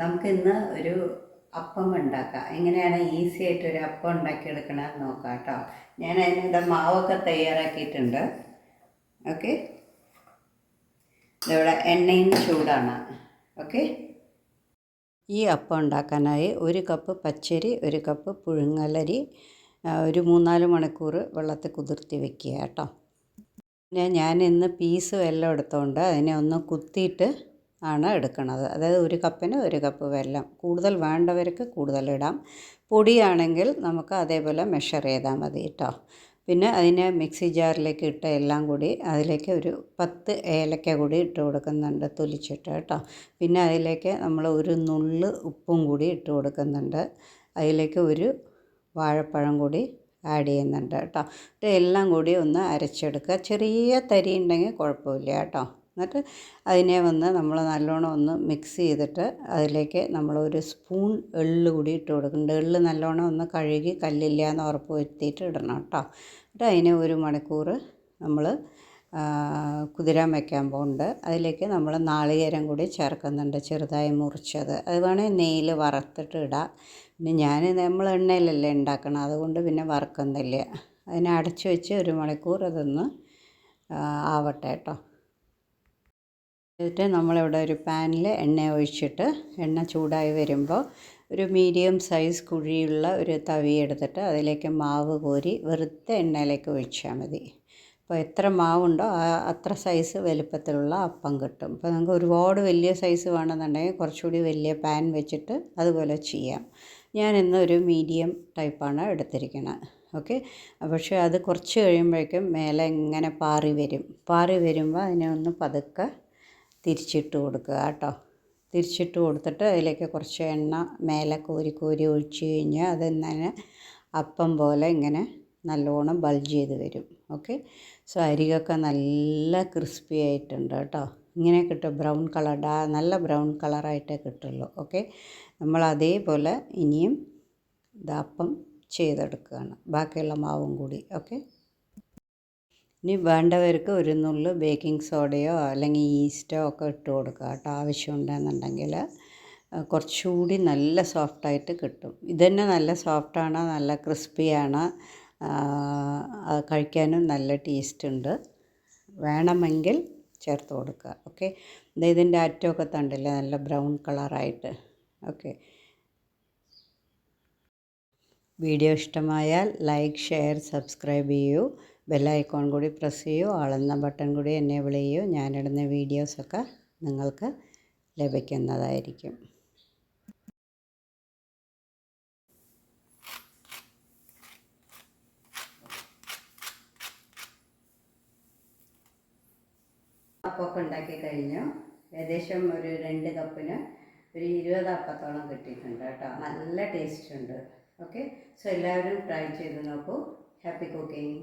നമുക്കിന്ന് ഒരു അപ്പം ഉണ്ടാക്കാം. എങ്ങനെയാണ് ഈസി ആയിട്ട് ഒരു അപ്പം ഉണ്ടാക്കിയെടുക്കണമെന്ന് നോക്കാം കേട്ടോ. ഞാൻ അതിനുള്ള മാവൊക്കെ തയ്യാറാക്കിയിട്ടുണ്ട്. ഓക്കെ, ഇവിടെ എണ്ണയും ചൂടാണ്. ഓക്കെ, ഈ അപ്പം ഉണ്ടാക്കാനായി 1 കപ്പ് പച്ചരി, 1 കപ്പ് പുഴുങ്ങലരി ഒരു 3-4 മണിക്കൂർ വെള്ളത്തിൽ കുതിർത്തി വെക്കുക കേട്ടോ. പിന്നെ ഞാൻ ഇന്ന് പീസ് വെല്ലം എടുത്തുകൊണ്ട് അതിനെ ഒന്ന് കുത്തിയിട്ട് ആണ് എടുക്കുന്നത്. അതായത് 1 കപ്പിന് 1 കപ്പ് വെല്ലം. കൂടുതൽ വേണ്ടവർക്ക് കൂടുതൽ ഇടാം. പൊടിയാണെങ്കിൽ നമുക്ക് അതേപോലെ മെഷർ ചെയ്താൽ മതി കേട്ടോ. പിന്നെ അതിനെ മിക്സി ജാറിലേക്ക് ഇട്ട് എല്ലാം കൂടി അതിലേക്ക് ഒരു 10 ഏലക്ക കൂടി ഇട്ട് കൊടുക്കുന്നുണ്ട്, തൊലിച്ചിട്ട് കേട്ടോ. പിന്നെ അതിലേക്ക് നമ്മൾ ഒരു നുള്ള് ഉപ്പും കൂടി ഇട്ട് കൊടുക്കുന്നുണ്ട്. അതിലേക്ക് ഒരു വാഴപ്പഴം കൂടി ആഡ് ചെയ്യുന്നുണ്ട് കേട്ടോ. എല്ലാം കൂടി ഒന്ന് അരച്ചെടുക്കുക. ചെറിയ തരി ഉണ്ടെങ്കിൽ കുഴപ്പമില്ല കേട്ടോ. എന്നിട്ട് അതിനെ നമ്മൾ നല്ലോണം ഒന്ന് മിക്സ് ചെയ്തിട്ട് അതിലേക്ക് നമ്മൾ 1 സ്പൂൺ എള്ള് കൂടി ഇട്ട് കൊടുക്കുന്നുണ്ട്. എള്ള് നല്ലോണം ഒന്ന് കഴുകി കല്ലില്ല എന്ന് ഉറപ്പ് വരുത്തിയിട്ട് ഇടണം കേട്ടോ. എന്നിട്ട് അതിനെ 1 മണിക്കൂർ നമ്മൾ കുതിരാൻ വയ്ക്കാൻ പോകുന്നുണ്ട്. അതിലേക്ക് നമ്മൾ നാളികേരം കൂടി ചേർക്കുന്നുണ്ട്, ചെറുതായി മുറിച്ചത്. അത് വേണേൽ നെയ്യിൽ വറുത്തിട്ട് ഇടാം. പിന്നെ നമ്മൾ എണ്ണയിലല്ലേ ഉണ്ടാക്കണം, അതുകൊണ്ട് പിന്നെ വറുക്കുന്നില്ല. അതിനെ അടച്ചു വെച്ച് 1 മണിക്കൂർ അതൊന്ന് ആവട്ടെ കേട്ടോ. എന്നിട്ട് നമ്മളിവിടെ ഒരു പാനിൽ എണ്ണ ഒഴിച്ചിട്ട് എണ്ണ ചൂടായി വരുമ്പോൾ ഒരു മീഡിയം സൈസ് കുഴിയുള്ള ഒരു തവി എടുത്തിട്ട് അതിലേക്ക് മാവ് കോരി വെറുതെ എണ്ണയിലേക്ക് ഒഴിച്ചാൽ മതി. അപ്പോൾ എത്ര മാവുണ്ടോ അത്ര സൈസ് വലുപ്പത്തിലുള്ള അപ്പം കിട്ടും. ഇപ്പോൾ നമുക്ക് ഒരുപാട് വലിയ സൈസ് വേണമെന്നുണ്ടെങ്കിൽ കുറച്ചുകൂടി വലിയ പാൻ വെച്ചിട്ട് അതുപോലെ ചെയ്യാം. ഞാൻ ഇന്നൊരു മീഡിയം ടൈപ്പാണ് എടുത്തിരിക്കുന്നത്. ഓക്കെ, പക്ഷേ അത് കുറച്ച് കഴിയുമ്പോഴേക്കും മേലെ ഇങ്ങനെ പാറി വരുമ്പോൾ അതിനെ ഒന്ന് പതുക്കെ തിരിച്ചിട്ട് കൊടുക്കുക കേട്ടോ. തിരിച്ചിട്ട് കൊടുത്തിട്ട് അതിലേക്ക് കുറച്ച് എണ്ണ മേലെ കോരി ഒഴിച്ച് കഴിഞ്ഞാൽ അതിങ്ങനെ അപ്പം പോലെ ഇങ്ങനെ നല്ലോണം ബൾജ് ചെയ്ത് വരും. ഓക്കെ, സോ അരികൊക്കെ നല്ല ക്രിസ്പി ആയിട്ടുണ്ട് കേട്ടോ. ഇങ്ങനെ കിട്ടും, ബ്രൗൺ കളർ, നല്ല ബ്രൗൺ കളറായിട്ടേ കിട്ടുള്ളൂ. ഓക്കെ, നമ്മൾ അതേപോലെ ഇനിയും അപ്പം ചെയ്തെടുക്കുകയാണ്, ബാക്കിയുള്ള മാവും കൂടി. ഓക്കെ, ഇനി വേണ്ടവർക്ക് 1 നുള്ള് ബേക്കിംഗ് സോഡയോ അല്ലെങ്കിൽ ഈസ്റ്റോ ഒക്കെ ഇട്ട് കൊടുക്കുക കേട്ടോ, ആവശ്യമുണ്ടെന്നുണ്ടെങ്കിൽ. കുറച്ചുകൂടി നല്ല സോഫ്റ്റായിട്ട് കിട്ടും. ഇതുതന്നെ നല്ല സോഫ്റ്റാണ്, നല്ല ക്രിസ്പിയാണ്, കഴിക്കാനും നല്ല ടേസ്റ്റ് ഉണ്ട്. വേണമെങ്കിൽ ചേർത്ത് കൊടുക്കുക. ഓക്കെ, ഇതിൻ്റെ അറ്റമൊക്കെ തണ്ടില്ലേ നല്ല ബ്രൗൺ കളറായിട്ട്. ഓക്കെ, വീഡിയോ ഇഷ്ടമായാൽ ലൈക്ക്, ഷെയർ, സബ്സ്ക്രൈബ് ചെയ്യൂ. ബെല്ലൈക്കോൺ കൂടി പ്രസ് ചെയ്യൂ. ആളെന്ന ബട്ടൺ കൂടി എനേബിൾ ചെയ്യൂ. ഞാനിടുന്ന വീഡിയോസൊക്കെ നിങ്ങൾക്ക് ലഭിക്കുന്നതായിരിക്കും. അപ്പമൊക്കെ ഉണ്ടാക്കി കഴിഞ്ഞു. ഏകദേശം ഒരു 2 കപ്പിന് ഒരു 20 അപ്പത്തോളം കിട്ടിയിട്ടുണ്ട് കേട്ടോ. നല്ല ടേസ്റ്റ് ഉണ്ട്. ഓക്കെ, സോ എല്ലാവരും ട്രൈ ചെയ്ത് നോക്കൂ. Happy cooking.